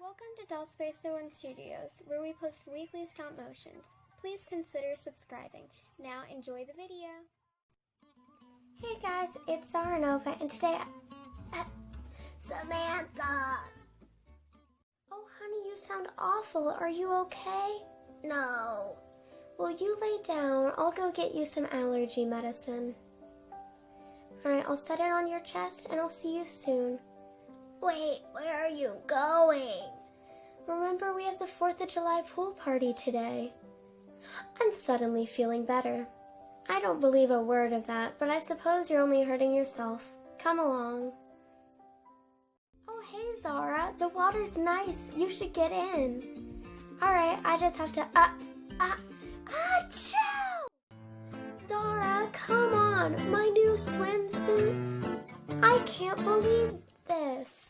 Welcome to Doll Space 01 Studios, where we post weekly stop motions. Please consider subscribing. Now enjoy the video. Hey guys, it's Zaranova, and today Samantha! Oh honey, you sound awful. Are you okay? No. Well, you lay down. I'll go get you some allergy medicine. Alright, I'll set it on your chest, and I'll see you soon. Wait, where are you going? Remember, we have the 4th of July pool party today. I'm suddenly feeling better. I don't believe a word of that, but I suppose you're only hurting yourself. Come along. Oh, hey, Zara. The water's nice. You should get in. Alright, I just have to, achoo! Zara, come on. My new swimsuit. I can't believe this.